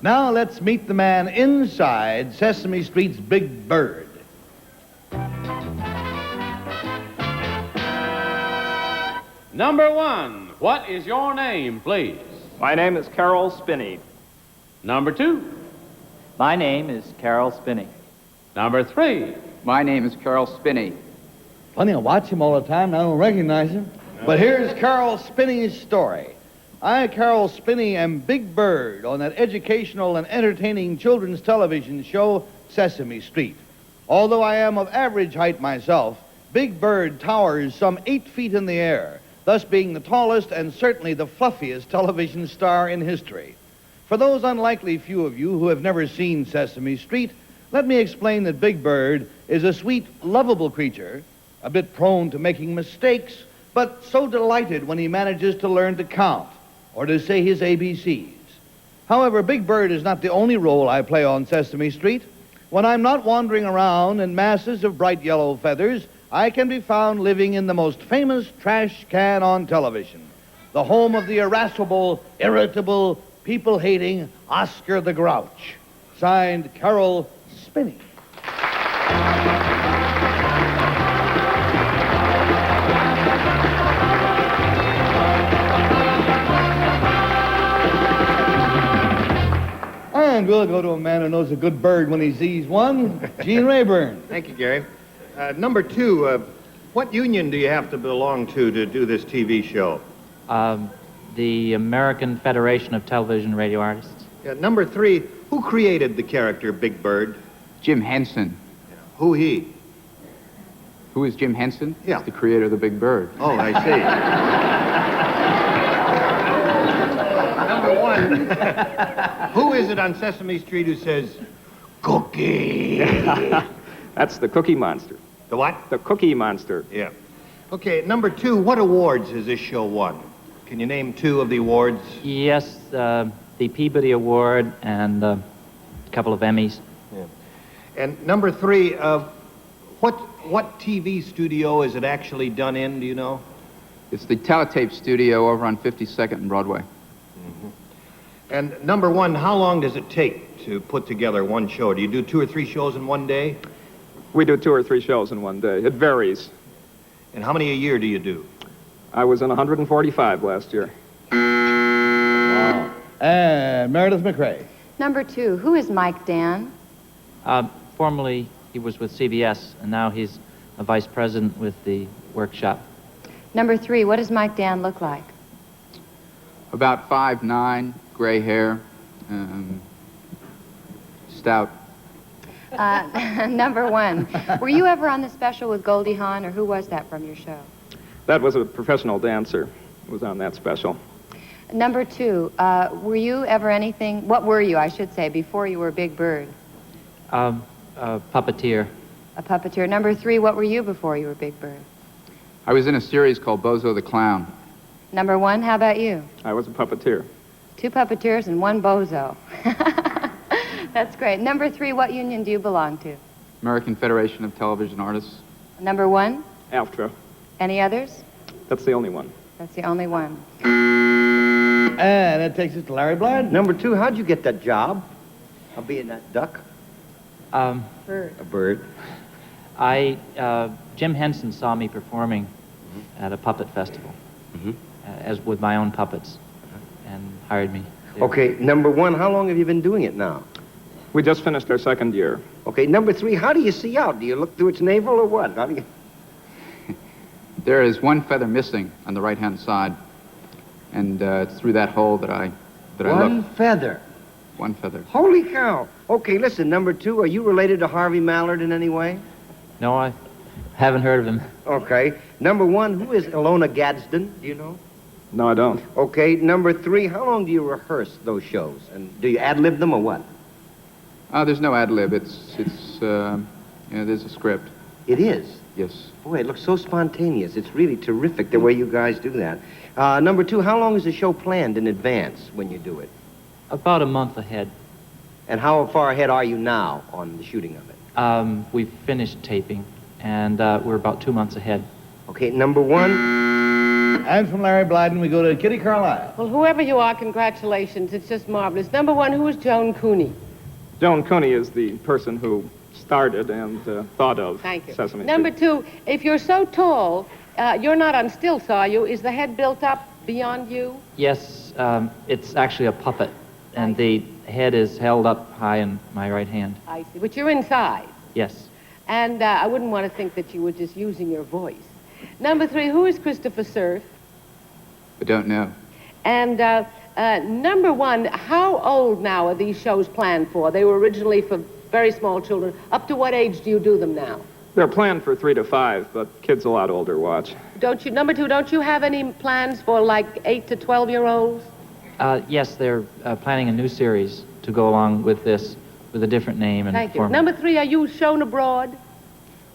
Now let's meet the man inside Sesame Street's Big Bird. Number one, what is your name, please? My name is Caroll Spinney. Number two. My name is Caroll Spinney. Number three. My name is Caroll Spinney. Funny, I watch him all the time and I don't recognize him. But here's Caroll Spinney's story. I, Caroll Spinney, am Big Bird on that educational and entertaining children's television show, Sesame Street. Although I am of average height myself, Big Bird towers some 8 feet in the air, thus being the tallest and certainly the fluffiest television star in history. For those unlikely few of you who have never seen Sesame Street, let me explain that Big Bird is a sweet, lovable creature, a bit prone to making mistakes, but so delighted when he manages to learn to count or to say his ABCs. However, Big Bird is not the only role I play on Sesame Street. When I'm not wandering around in masses of bright yellow feathers, I can be found living in the most famous trash can on television, the home of the irascible, irritable, people-hating Oscar the Grouch. Signed, Caroll Spinney. And we'll go to a man who knows a good bird when he sees one, Gene Rayburn. Thank you, Gary. Number two, what union do you have to belong to do this TV show? The American Federation of Television Radio Artists. Number three, who created the character Big Bird? Jim Henson. Who he? Who is Jim Henson? Yeah. He's the creator of the Big Bird. Oh, I see. Number one, who is it on Sesame Street who says, Cookie? That's the Cookie Monster. The what? The Cookie Monster. Yeah. Okay, number two, what awards has this show won? Can you name two of the awards? Yes, the Peabody Award and a couple of Emmys. Yeah. And number three, what TV studio is it actually done in, do you know? It's the Teletape Studio over on 52nd and Broadway. Mm-hmm. And number one, how long does it take to put together one show? Do you do 2 or 3 shows in one day? We do 2 or 3 shows in one day. It varies. And how many a year do you do? I was in 145 last year. Wow. And Meredith McRae. Number two, who is Mike Dan? Formerly, he was with CBS, and now he's a vice president with the workshop. Number three, what does Mike Dan look like? About 5'9", gray hair, stout. Number one, were you ever on the special with Goldie Hawn, or who was that from your show? That was a professional dancer who was on that special. Number two, were you ever anything, what were you, I should say, before you were Big Bird? A puppeteer. A puppeteer. Number three, what were you before you were Big Bird? I was in a series called Bozo the Clown. Number one, how about you? I was a puppeteer. 2 puppeteers and 1 bozo. That's great. Number three, what union do you belong to? American Federation of Television Artists. Number one? AFTRA. Any others? That's the only one. That's the only one. And that takes us to Larry Blythe. Number two, how'd you get that job? Of being that duck? Bird. A bird. Jim Henson saw me performing at a puppet festival, as with my own puppets, and hired me there. Okay, number one, how long have you been doing it now? We just finished our 2nd year. Okay, number three, how do you see out? Do you look through its navel or what? How do you... There is 1 feather missing on the right-hand side, and it's through that hole that I look. One feather. 1 feather. Holy cow. Okay, listen, number two, are you related to Harvey Mallard in any way? No, I haven't heard of him. Okay. Number one, who is Ilona Gadsden? Do you know? No, I don't. Okay, number three, how long do you rehearse those shows? And do you ad-lib them or what? There's no ad-lib. There's a script. It is? Yes. Boy, it looks so spontaneous. It's really terrific the way you guys do that. Number two, how long is the show planned in advance when you do it? About a month ahead. And how far ahead are you now on the shooting of it? We've finished taping, and we're about 2 months ahead. Okay, number one. And from Larry Blyden, we go to Kitty Carlisle. Well, whoever you are, congratulations. It's just marvelous. Number one, who is Joan Cooney? Joan Cooney is the person who started and thought of Thank you. Sesame Street. Number two, if you're so tall, you're not on stilts, are you? Is the head built up beyond you? Yes, it's actually a puppet, and the head is held up high in my right hand. I see. But you're inside. Yes. And I wouldn't want to think that you were just using your voice. Number three, who is Christopher Cerf? I don't know. And number one, how old now are these shows planned for? They were originally for very small children. Up to what age do you do them now? They're planned for 3 to 5, but kids a lot older watch. Don't you, number two, don't you have any plans for like 8 to 12-year-olds? Yes, they're planning a new series to go along with this, with a different name and Thank you. format. Number three, are you shown abroad?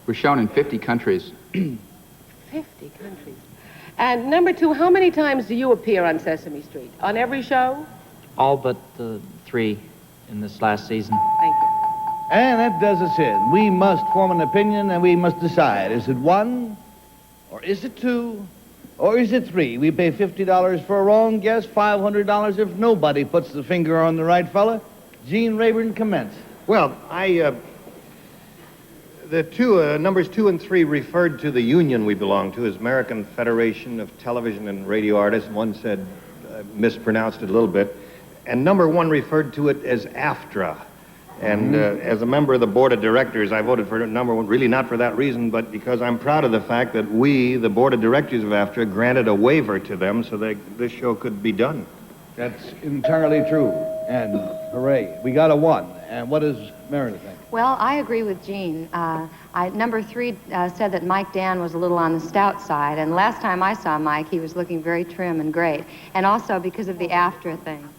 We're shown in 50 countries. 50 countries. And number two, how many times do you appear on Sesame Street? On every show? All but 3 in this last season. Thank you. And that does us in. We must form an opinion and we must decide. Is it 1, or is it 2, or is it 3? We pay $50 for a wrong guess, $500 if nobody puts the finger on the right fella. Gene Rayburn, commence. Well, the two, numbers 2 and 3 referred to the union we belong to, as American Federation of Television and Radio Artists. One said, mispronounced it a little bit. And number 1 referred to it as AFTRA. And as a member of the board of directors, I voted for number 1, really not for that reason, but because I'm proud of the fact that we, the board of directors of AFTRA, granted a waiver to them so that this show could be done. That's entirely true. And hooray, we got a 1. And what does Meredith think? Well, I agree with Gene. Number 3 said that Mike Dan was a little on the stout side, and last time I saw Mike, he was looking very trim and great, and also because of the AFTRA thing.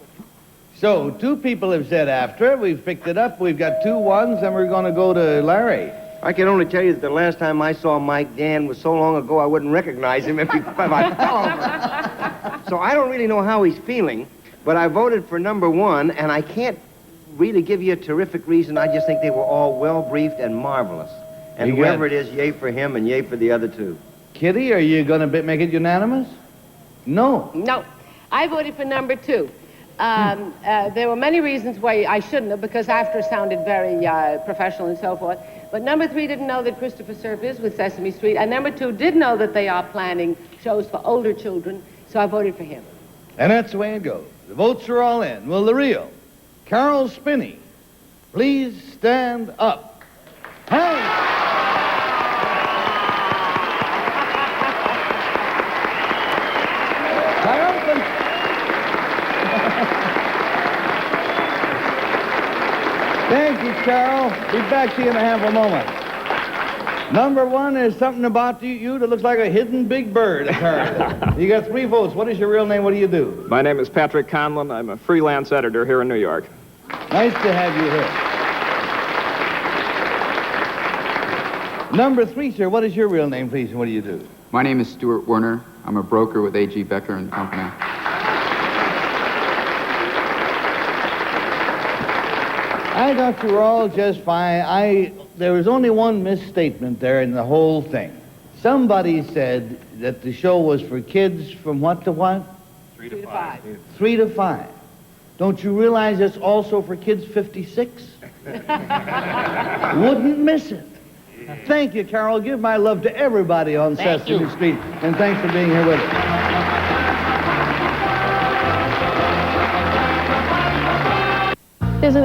So, 2 people have said after. We've picked it up. We've got 2 1s, and we're going to go to Larry. I can only tell you that the last time I saw Mike Dan was so long ago I wouldn't recognize him if I fell over. So I don't really know how he's feeling, but I voted for number 1, and I can't really give you a terrific reason. I just think they were all well-briefed and marvelous. And You whoever got- it is, yay for him and yay for the other 2. Kitty, are you going to make it unanimous? No. No, I voted for number 2. There were many reasons why I shouldn't have, because AFTRA sounded very professional and so forth. But number 3 didn't know that Christopher Cerf is with Sesame Street, and number 2 did know that they are planning shows for older children, so I voted for him. And that's the way it goes. The votes are all in. Will the real Caroll Spinney please stand up? Hey! Triumphant! Thank you, Carol. Be back to you in a half a moment. Number 1, there's something about you that looks like a hidden big bird, apparently. You got 3 votes. What is your real name? What do you do? My name is Patrick Conlon. I'm a freelance editor here in New York. Nice to have you here. Number 3, sir, what is your real name, please, and what do you do? My name is Stuart Werner. I'm a broker with A.G. Becker and Company. I thought you were all just fine. There was only one misstatement there in the whole thing. Somebody said that the show was for kids from what to what? 3 to 5. 3 to 5. Don't you realize it's also for kids 56? Wouldn't miss it. Thank you, Carol. Give my love to everybody on Sesame Street, and thanks for being here with us. There's an